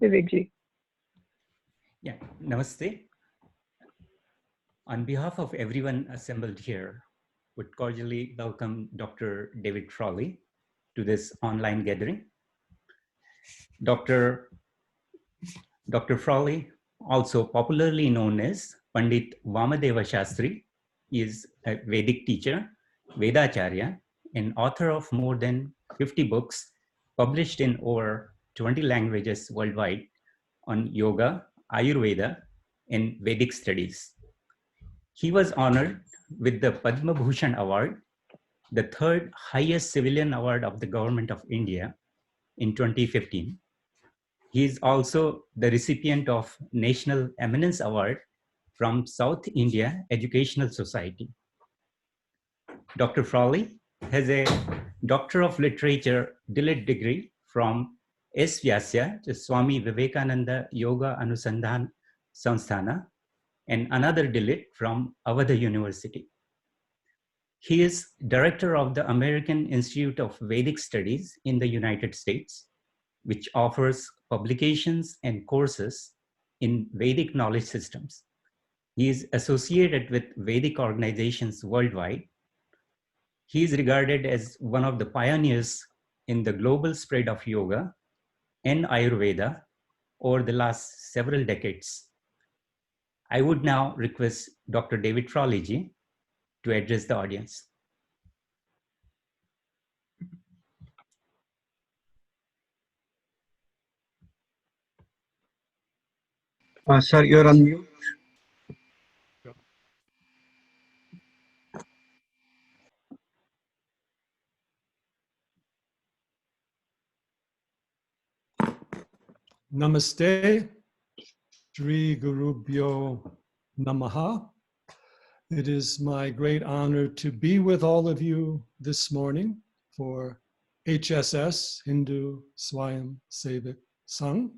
Vivek ji. Yeah, namaste. On behalf of everyone assembled here, would cordially welcome Dr. David Frawley to this online gathering. Dr. Frawley, also popularly known as Pandit Vamadeva Shastri, is a Vedic teacher, Vedacharya, and author of more than 50 books published in over 20 languages worldwide on yoga, Ayurveda, and Vedic studies. He was honored with the Padma Bhushan Award, the third highest civilian award of the Government of India in 2015. He is also the recipient of National Eminence Award from South India Educational Society. Dr. Frawley has a Doctor of Literature DLit degree from S. Vyasya, the Swami Vivekananda Yoga Anusandhan Sansthana, and another DLit from Awadh University. He is director of the American Institute of Vedic Studies in the United States, which offers publications and courses in Vedic knowledge systems. He is associated with Vedic organizations worldwide. He is regarded as one of the pioneers in the global spread of yoga and Ayurveda over the last several decades. I would now request Dr. David Frawley ji to address the audience. Sir, you're on mute. Namaste, Shri Gurubhyo Namaha. It is my great honor to be with all of you this morning for HSS, Hindu Swayam Sevak Sangh.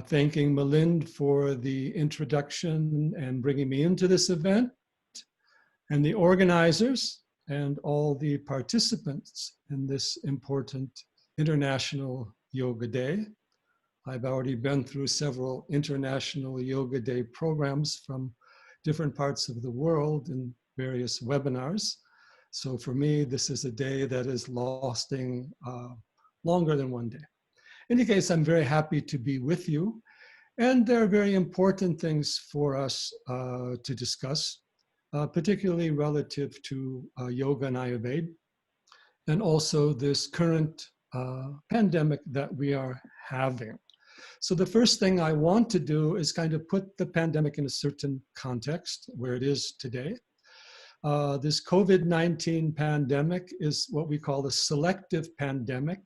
Thanking Milind for the introduction and bringing me into this event, and the organizers and all the participants in this important International Yoga Day. I've already been through several International Yoga Day programs from different parts of the world in various webinars. So for me, this is a day that is lasting longer than one day. In any case, I'm very happy to be with you. And there are very important things for us to discuss, particularly relative to yoga and Ayurveda, and also this current pandemic that we are having. So the first thing I want to do is kind of put the pandemic in a certain context where it is today. This COVID-19 pandemic is what we call a selective pandemic.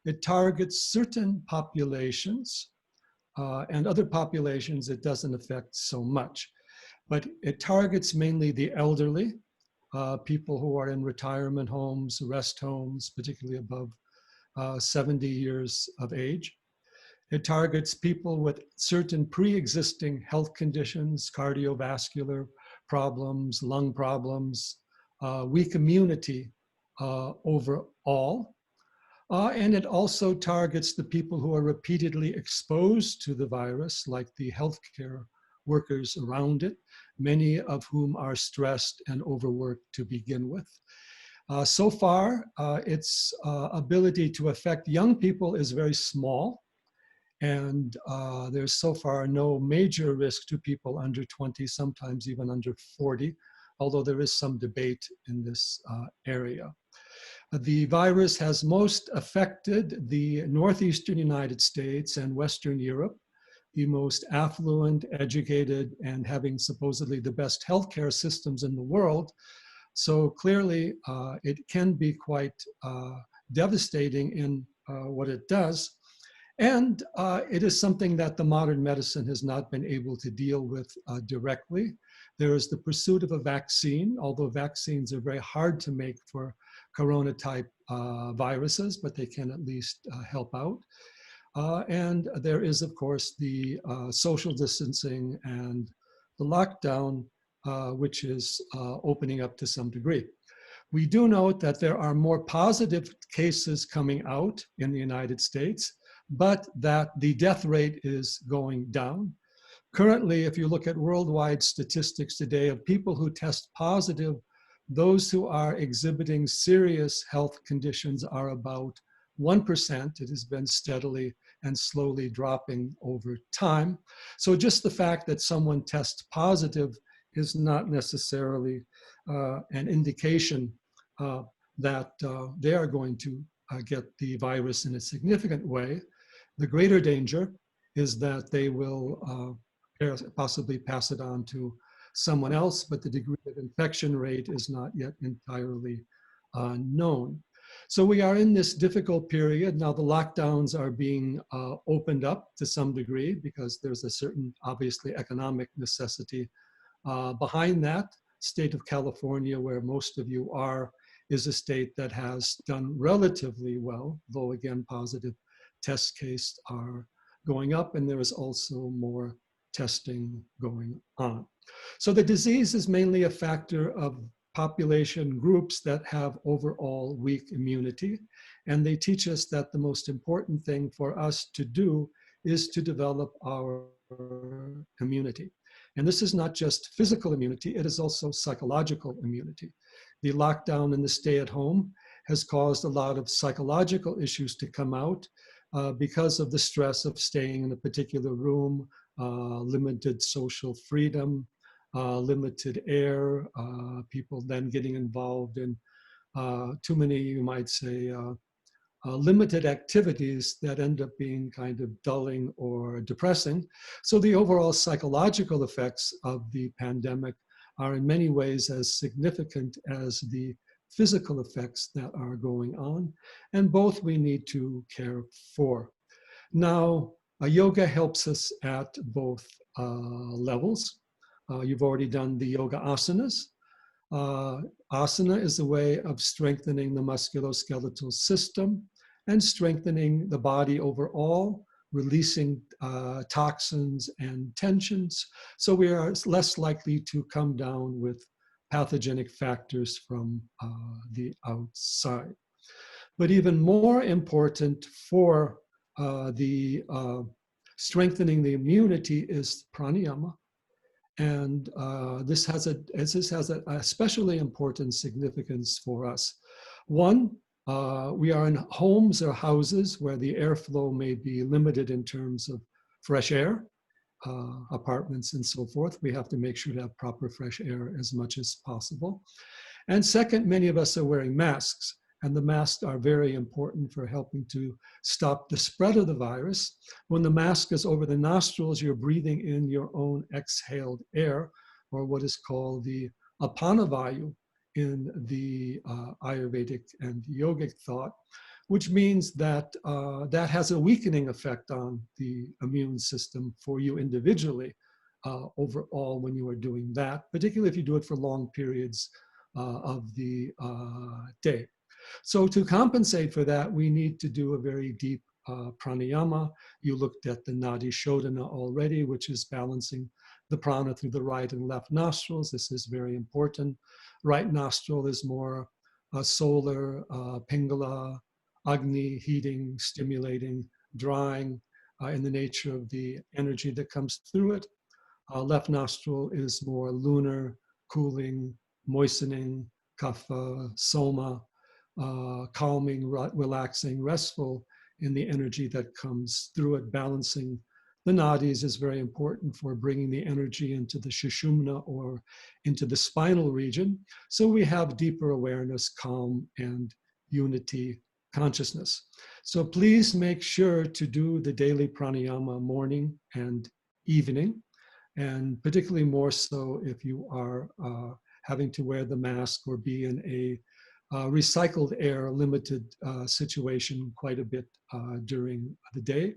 It targets certain populations and other populations it doesn't affect so much. But it targets mainly the elderly, people who are in retirement homes, rest homes, particularly above 70 years of age. It targets people with certain pre-existing health conditions, cardiovascular problems, lung problems, weak immunity overall. And it also targets the people who are repeatedly exposed to the virus, like the healthcare workers around it, many of whom are stressed and overworked to begin with. So far, its ability to affect young people is very small. And there's so far no major risk to people under 20, sometimes even under 40, although there is some debate in this area. The virus has most affected the northeastern United States and Western Europe, the most affluent, educated, and having supposedly the best healthcare systems in the world. So clearly, it can be quite devastating in what it does. And it is something that the modern medicine has not been able to deal with directly. There is the pursuit of a vaccine, although vaccines are very hard to make for corona-type viruses, but they can at least help out. And there is, of course, the social distancing and the lockdown, which is opening up to some degree. We do note that there are more positive cases coming out in the United States, but that the death rate is going down. Currently, if you look at worldwide statistics today of people who test positive, those who are exhibiting serious health conditions are about 1%. It has been steadily and slowly dropping over time. So just the fact that someone tests positive is not necessarily an indication that they are going to get the virus in a significant way. The greater danger is that they will possibly pass it on to someone else, but the degree of infection rate is not yet entirely known. So we are in this difficult period. Now the lockdowns are being opened up to some degree because there's a certain, obviously, economic necessity behind that. State of California, where most of you are, is a state that has done relatively well, though again, positive test cases are going up, and there is also more testing going on. So the disease is mainly a factor of population groups that have overall weak immunity. And they teach us that the most important thing for us to do is to develop our immunity. And this is not just physical immunity, it is also psychological immunity. The lockdown and the stay at home has caused a lot of psychological issues to come out because of the stress of staying in a particular room, limited social freedom, limited air, people then getting involved in too many, you might say, limited activities that end up being kind of dulling or depressing. So the overall psychological effects of the pandemic are in many ways as significant as the physical effects that are going on, and both we need to care for. Now, yoga helps us at both levels. You've already done the yoga asanas. Asana is a way of strengthening the musculoskeletal system and strengthening the body overall, releasing toxins and tensions. So we are less likely to come down with pathogenic factors from the outside. But even more important for the strengthening the immunity is pranayama. And this has a especially important significance for us. One, we are in homes or houses where the airflow may be limited in terms of fresh air, apartments and so forth. We have to make sure to have proper fresh air as much as possible. And second, many of us are wearing masks, and the masks are very important for helping to stop the spread of the virus. When the mask is over the nostrils, you're breathing in your own exhaled air, or what is called the apanavayu in the Ayurvedic and yogic thought, which means that that has a weakening effect on the immune system for you individually overall when you are doing that, particularly if you do it for long periods of the day. So to compensate for that, we need to do a very deep pranayama. You looked at the Nadi Shodhana already, which is balancing the prana through the right and left nostrils. This is very important. Right nostril is more solar, pingala, agni, heating, stimulating, drying in the nature of the energy that comes through it. Left nostril is more lunar, cooling, moistening, kapha, soma, calming, relaxing, restful in the energy that comes through it. Balancing the nadis is very important for bringing the energy into the shushumna or into the spinal region. So we have deeper awareness, calm, and unity consciousness. So please make sure to do the daily pranayama morning and evening, and particularly more so if you are having to wear the mask or be in a recycled air limited situation quite a bit during the day.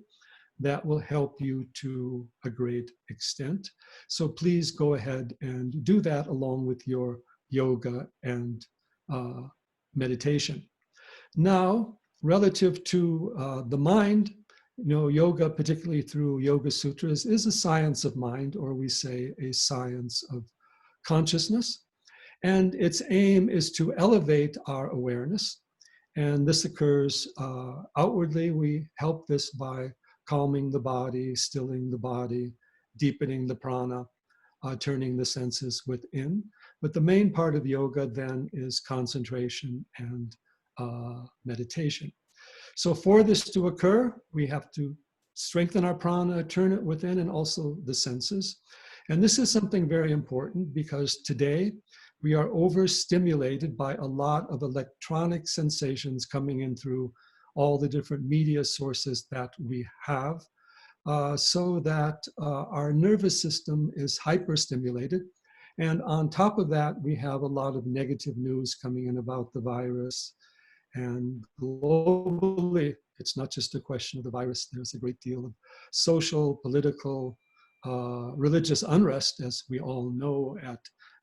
That will help you to a great extent. So please go ahead and do that along with your yoga and meditation. Now, relative to the mind, you know, yoga, particularly through Yoga Sutras, is a science of mind, or we say a science of consciousness. And its aim is to elevate our awareness And this occurs outwardly. We help this by calming the body, stilling the body, deepening the prana, turning the senses within. But the main part of yoga then is concentration and meditation. So for this to occur, we have to strengthen our prana, turn it within, and also the senses. And this is something very important because today we are overstimulated by a lot of electronic sensations coming in through all the different media sources that we have, so that our nervous system is hyperstimulated. And on top of that, we have a lot of negative news coming in about the virus. And globally, it's not just a question of the virus. There's a great deal of social, political, religious unrest, as we all know, at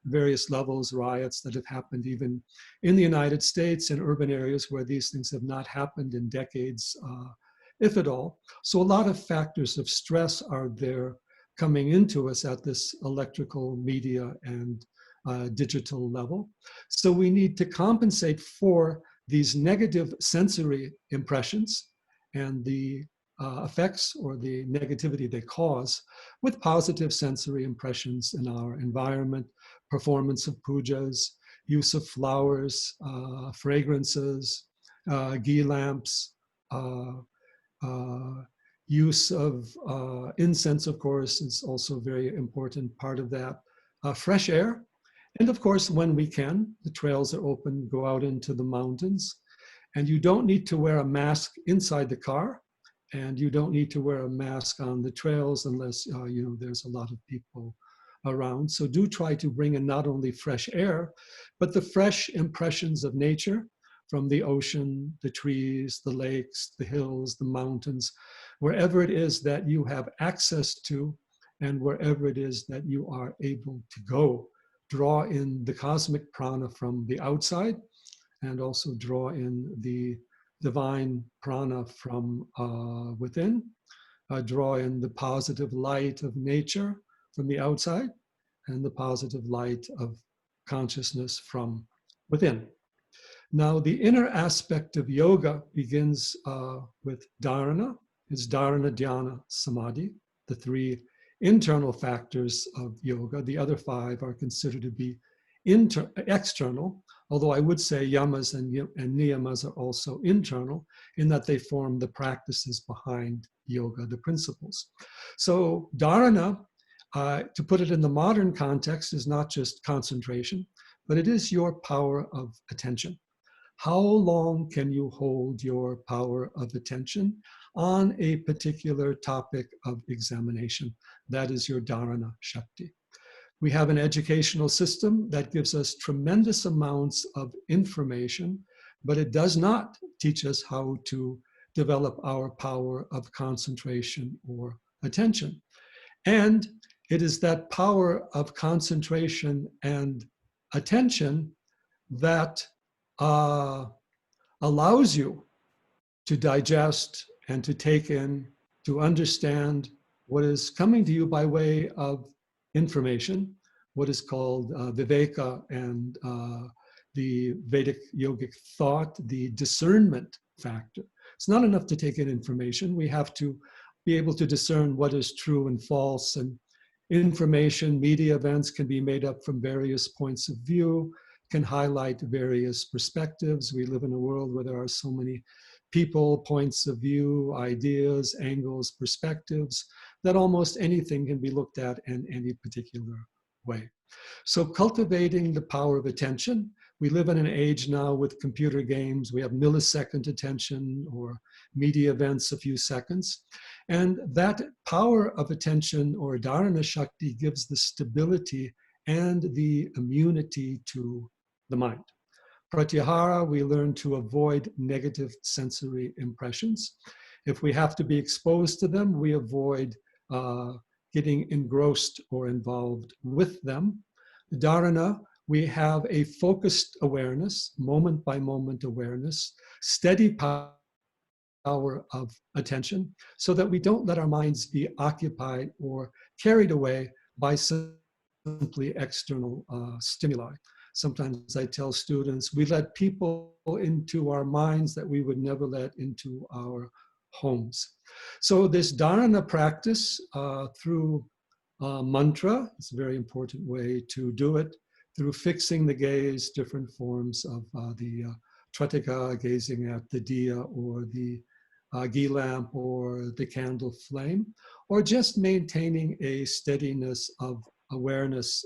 various levels, riots that have happened even in the United States in urban areas where these things have not happened in decades, if at all. So a lot of factors of stress are there coming into us at this electrical, media, and digital level. So we need to compensate for these negative sensory impressions and the effects or the negativity they cause with positive sensory impressions in our environment, performance of pujas, use of flowers, fragrances, ghee lamps, use of incense, of course, is also a very important part of that. Fresh air. And of course, when we can, the trails are open, go out into the mountains. And you don't need to wear a mask inside the car. And you don't need to wear a mask on the trails unless there's a lot of people around. So do try to bring in not only fresh air, but the fresh impressions of nature from the ocean, the trees, the lakes, the hills, the mountains, wherever it is that you have access to and wherever it is that you are able to go. Draw in the cosmic prana from the outside and also draw in the divine prana from within. Draw in the positive light of nature from the outside and the positive light of consciousness from within. Now, the inner aspect of yoga begins with dharana. It's dharana, dhyana, samadhi, the three internal factors of yoga. The other five are considered to be external, although I would say yamas and niyamas are also internal in that they form the practices behind yoga, the principles. So dharana, to put it in the modern context, is not just concentration, but it is your power of attention. How long can you hold your power of attention on a particular topic of examination? That is your dharana shakti. We have an educational system that gives us tremendous amounts of information, but it does not teach us how to develop our power of concentration or attention. And it is that power of concentration and attention that allows you to digest and to take in, to understand what is coming to you by way of information, what is called viveka, and the Vedic yogic thought, the discernment factor. It's not enough to take in information. We have to be able to discern what is true and false, and information, media events can be made up from various points of view, can highlight various perspectives. We live in a world where there are so many people, points of view, ideas, angles, perspectives, that almost anything can be looked at in any particular way. So cultivating the power of attention. We live in an age now with computer games. We have millisecond attention or media events a few seconds. And that power of attention or dharana shakti gives the stability and the immunity to the mind. Pratyahara, we learn to avoid negative sensory impressions. If we have to be exposed to them, we avoid getting engrossed or involved with them. Dharana, we have a focused awareness, moment by moment awareness, steady power of attention, so that we don't let our minds be occupied or carried away by simply external stimuli. Sometimes I tell students, we let people into our minds that we would never let into our homes. So this dharana practice through mantra, it's a very important way to do it, through fixing the gaze, different forms of the Tratika, gazing at the diya or the ghee lamp or the candle flame, or just maintaining a steadiness of awareness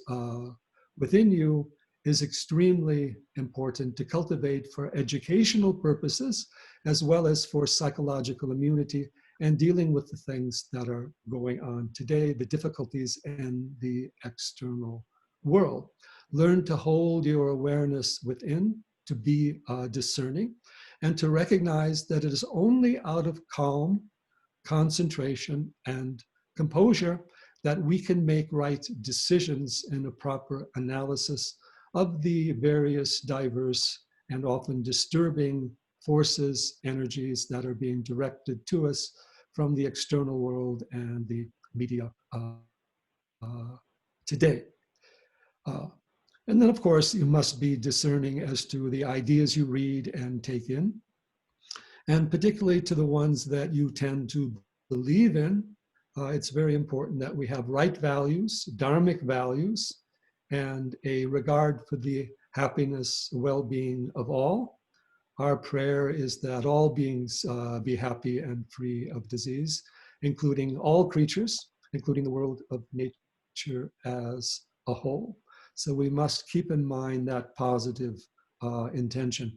within you is extremely important to cultivate for educational purposes, as well as for psychological immunity and dealing with the things that are going on today, the difficulties in the external world. Learn to hold your awareness within, to be discerning, and to recognize that it is only out of calm, concentration, and composure that we can make right decisions in a proper analysis of the various diverse and often disturbing forces, energies that are being directed to us from the external world and the media today. And then, of course, you must be discerning as to the ideas you read and take in, and particularly to the ones that you tend to believe in. It's very important that we have right values, dharmic values, and a regard for the happiness, well-being of all. Our prayer is that all beings be happy and free of disease, including all creatures, including the world of nature as a whole. So we must keep in mind that positive intention.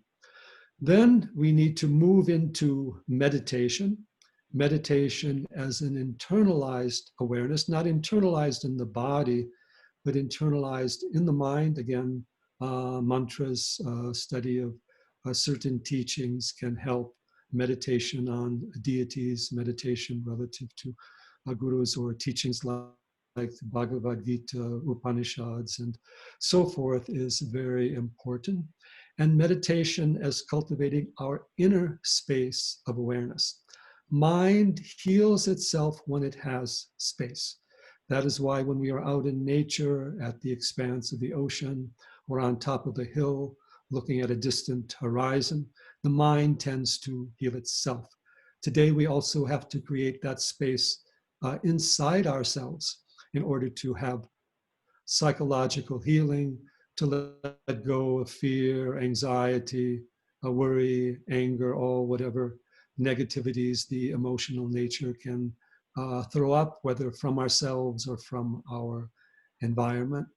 Then we need to move into meditation. Meditation as an internalized awareness, not internalized in the body, but internalized in the mind. Again, mantras, study of certain teachings can help. Meditation on deities, meditation relative to gurus or teachings like the Bhagavad Gita, Upanishads, and so forth is very important. And meditation as cultivating our inner space of awareness. Mind heals itself when it has space. That is why when we are out in nature, at the expanse of the ocean, or on top of a hill, looking at a distant horizon, the mind tends to heal itself. Today, we also have to create that space inside ourselves in order to have psychological healing, to let go of fear, anxiety, worry, anger, all whatever negativities the emotional nature can throw up, whether from ourselves or from our environment.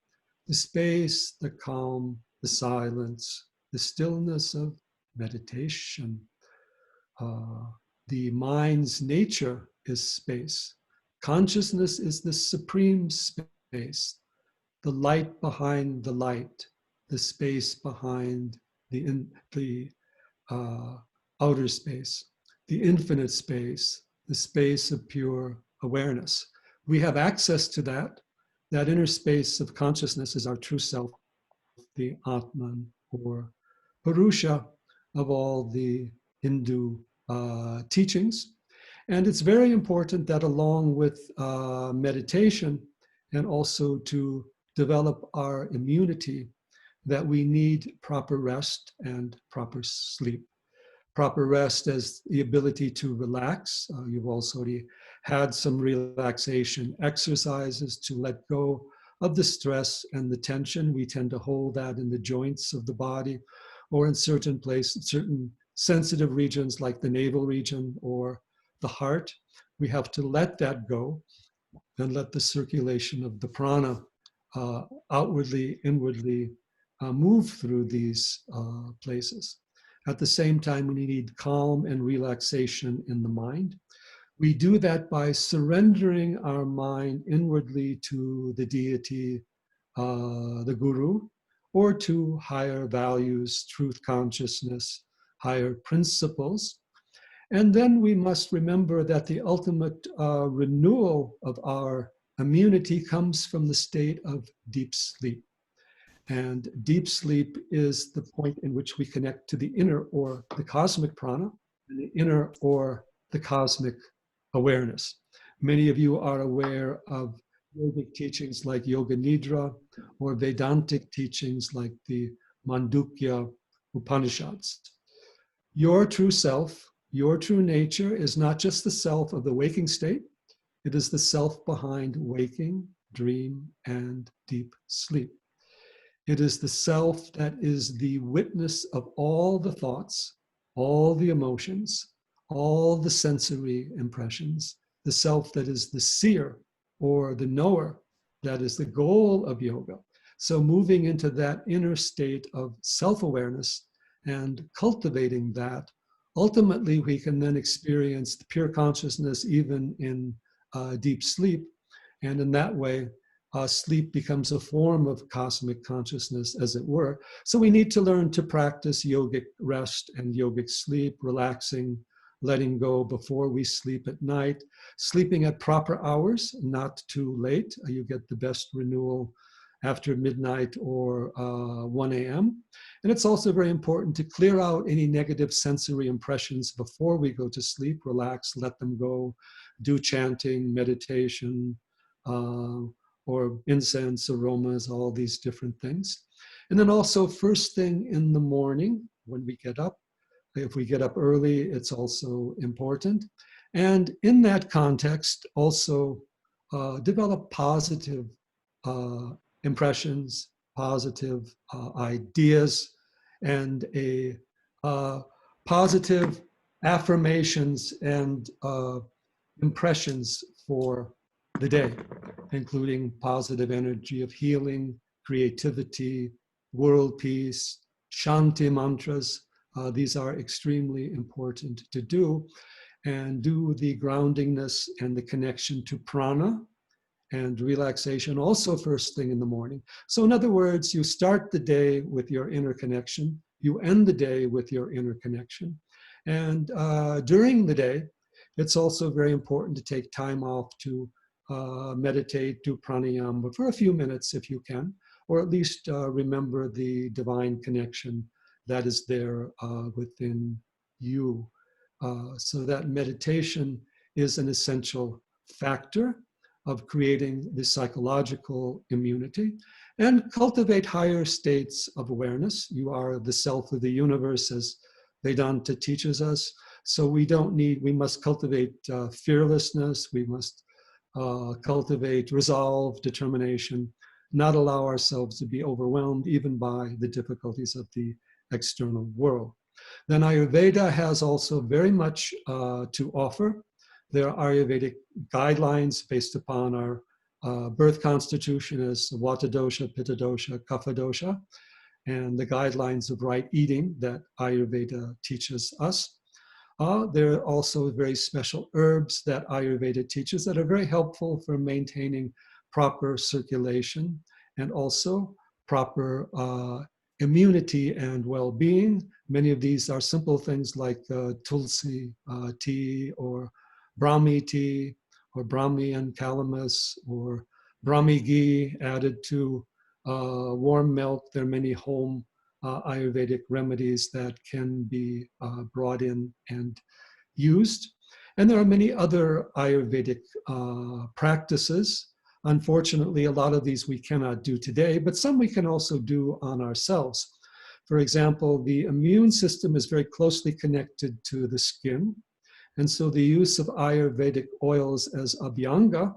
The space, the calm, the silence, the stillness of meditation. The mind's nature is space. Consciousness is the supreme space, the light behind the light, the space behind the outer space, the infinite space, the space of pure awareness. We have access to that. That inner space of consciousness is our true self, the Atman or Purusha of all the Hindu teachings. And it's very important that along with meditation and also to develop our immunity, that we need proper rest and proper sleep. Proper rest as the ability to relax. You've also already had some relaxation exercises to let go of the stress and the tension. We tend to hold that in the joints of the body or in certain places, certain sensitive regions like the navel region or the heart. We have to let that go and let the circulation of the prana outwardly, inwardly move through these places. At the same time, we need calm and relaxation in the mind. We do that by surrendering our mind inwardly to the deity, the guru, or to higher values, truth consciousness, higher principles. And then we must remember that the ultimate renewal of our immunity comes from the state of deep sleep. And deep sleep is the point in which we connect to the inner or the cosmic prana, and the inner or the cosmic awareness. Many of you are aware of yogic teachings like Yoga Nidra, or Vedantic teachings like the Mandukya Upanishads. Your true self, your true nature is not just the self of the waking state, it is the self behind waking, dream, and deep sleep. It is the self that is the witness of all the thoughts, all the emotions, all the sensory impressions, the self that is the seer or the knower. That is the goal of yoga. So moving into that inner state of self-awareness and cultivating that, ultimately we can then experience the pure consciousness even in deep sleep. And in that way, sleep becomes a form of cosmic consciousness, as it were. So we need to learn to practice yogic rest and yogic sleep, relaxing, letting go before we sleep at night, sleeping at proper hours, not too late. You get the best renewal after midnight or 1 a.m. And it's also very important to clear out any negative sensory impressions before we go to sleep, relax, let them go, do chanting, meditation, or incense, aromas, all these different things. And then also first thing in the morning when we get up, if we get up early, it's also important. And in that context, also develop positive impressions, positive ideas, and a positive affirmations and impressions for the day, including positive energy of healing, creativity, world peace, Shanti mantras. These are extremely important to do, and do the groundingness and the connection to prana and relaxation also first thing in the morning. So in other words, you start the day with your inner connection, you end the day with your inner connection. And during the day, it's also very important to take time off to meditate, do pranayama for a few minutes if you can, or at least remember the divine connection that is there within you. So that meditation is an essential factor of creating the psychological immunity, and cultivate higher states of awareness. You are the self of the universe, as Vedanta teaches us. So we must cultivate fearlessness. We must cultivate resolve, determination, not allow ourselves to be overwhelmed even by the difficulties of the external world. Then Ayurveda has also very much to offer. There are Ayurvedic guidelines based upon our birth constitution as Vata dosha, Pitta dosha, Kapha dosha, and the guidelines of right eating that Ayurveda teaches us. There are also very special herbs that Ayurveda teaches that are very helpful for maintaining proper circulation and also proper immunity and well-being. Many of these are simple things like tulsi tea, or Brahmi tea, or Brahmi and calamus, or Brahmi ghee added to warm milk. There are many home Ayurvedic remedies that can be brought in and used. And there are many other Ayurvedic practices. Unfortunately, a lot of these we cannot do today, but some we can also do on ourselves. For example, the immune system is very closely connected to the skin. And so the use of Ayurvedic oils as abhyanga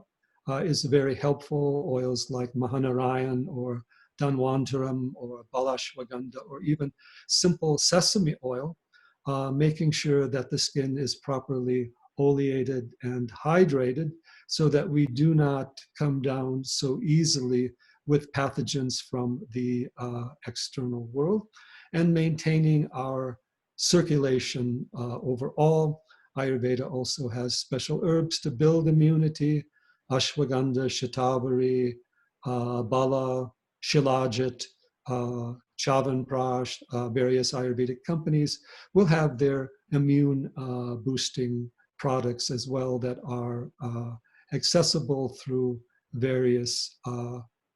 is very helpful. Oils like Mahanarayan or Dhanwantaram or Balashwagandha, or even simple sesame oil, making sure that the skin is properly oleated and hydrated so that we do not come down so easily with pathogens from the external world, and maintaining our circulation overall. Ayurveda also has special herbs to build immunity: ashwagandha, shatavari, bala, shilajit, Chyavanprash. Various Ayurvedic companies will have their immune boosting products as well that are accessible through various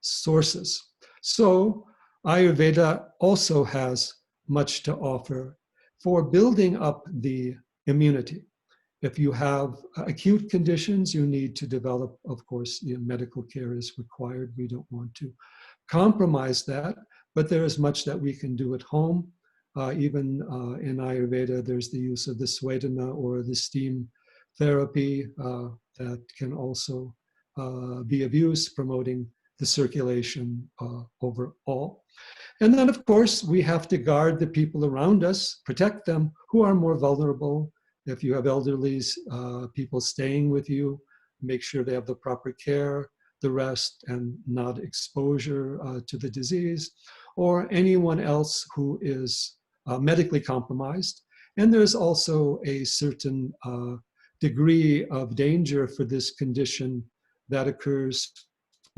sources. So Ayurveda also has much to offer for building up the immunity. If you have acute conditions, you need to develop, of course, medical care is required. We don't want to compromise that, but there is much that we can do at home. Even in Ayurveda, there's the use of the Swedana or the steam therapy that can also be of use, promoting the circulation overall. And then, of course, we have to guard the people around us, protect them who are more vulnerable. If you have elderly people staying with you, make sure they have the proper care, the rest, and not exposure to the disease, or anyone else who is medically compromised. And there's also a certain degree of danger for this condition that occurs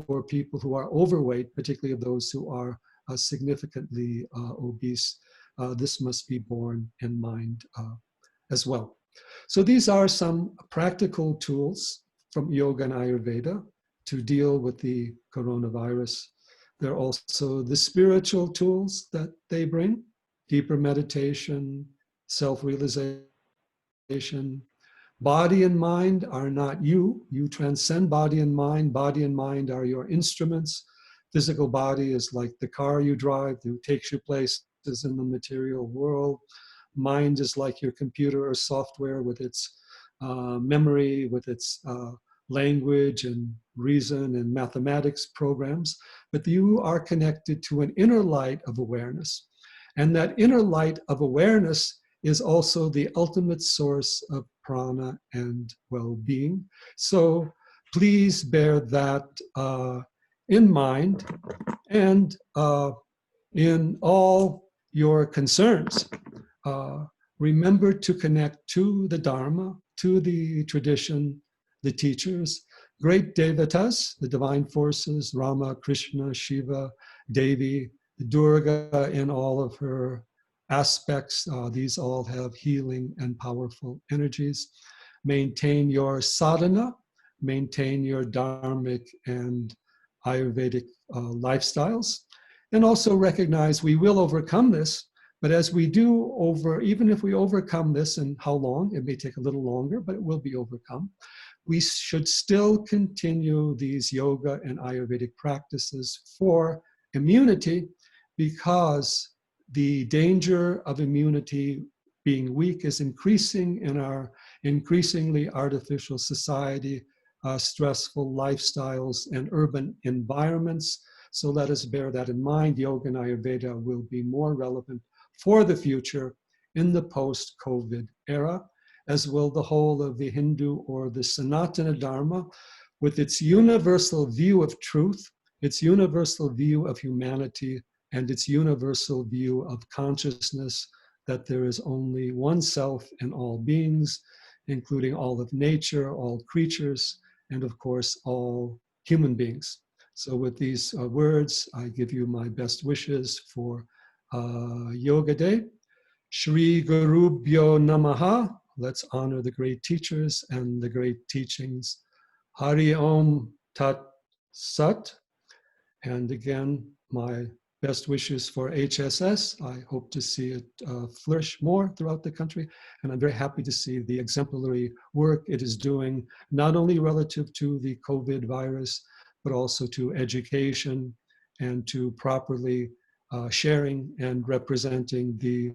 for people who are overweight, particularly of those who are significantly obese. This must be borne in mind as well. So these are some practical tools from yoga and Ayurveda to deal with the coronavirus. There are also the spiritual tools that they bring: deeper meditation, self-realization. Body and mind are not you. You transcend body and mind. Body and mind are your instruments. Physical body is like the car you drive that takes you places in the material world. Mind is like your computer or software with its memory, with its language and reason and mathematics programs. But you are connected to an inner light of awareness. And that inner light of awareness is also the ultimate source of prana and well-being. So please bear that in mind, and in all your concerns, remember to connect to the Dharma, to the tradition, the teachers, great devatas, the divine forces, Rama, Krishna, Shiva, Devi, Durga in all of her aspects. These all have healing and powerful energies. Maintain your sadhana, maintain your dharmic and Ayurvedic lifestyles, and also recognize we will overcome this. But as we do even if we overcome this, and how long, it may take a little longer, but it will be overcome, we should still continue these yoga and Ayurvedic practices for immunity, because the danger of immunity being weak is increasing in our increasingly artificial society, stressful lifestyles, and urban environments. So let us bear that in mind. Yoga and Ayurveda will be more relevant for the future in the post-COVID era, as will the whole of the Hindu or the Sanatana Dharma, with its universal view of truth, its universal view of humanity, and its universal view of consciousness, that there is only one self in all beings, including all of nature, all creatures, and of course, all human beings. So with these words, I give you my best wishes for Yoga Day. Shri Gurubhyo Namaha. Let's honor the great teachers and the great teachings. Hari Om Tat Sat. And again, my best wishes for HSS. I hope to see it flourish more throughout the country. And I'm very happy to see the exemplary work it is doing, not only relative to the COVID virus, but also to education and to properly sharing and representing the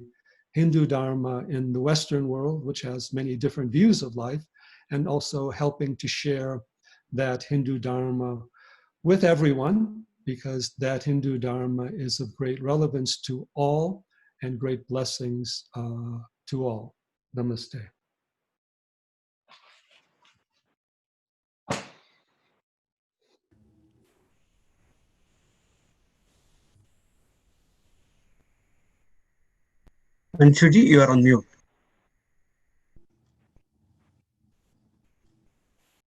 Hindu Dharma in the Western world, which has many different views of life, and also helping to share that Hindu Dharma with everyone, because that Hindu Dharma is of great relevance to all and great blessings to all. Namaste. Anshuji, you are on mute.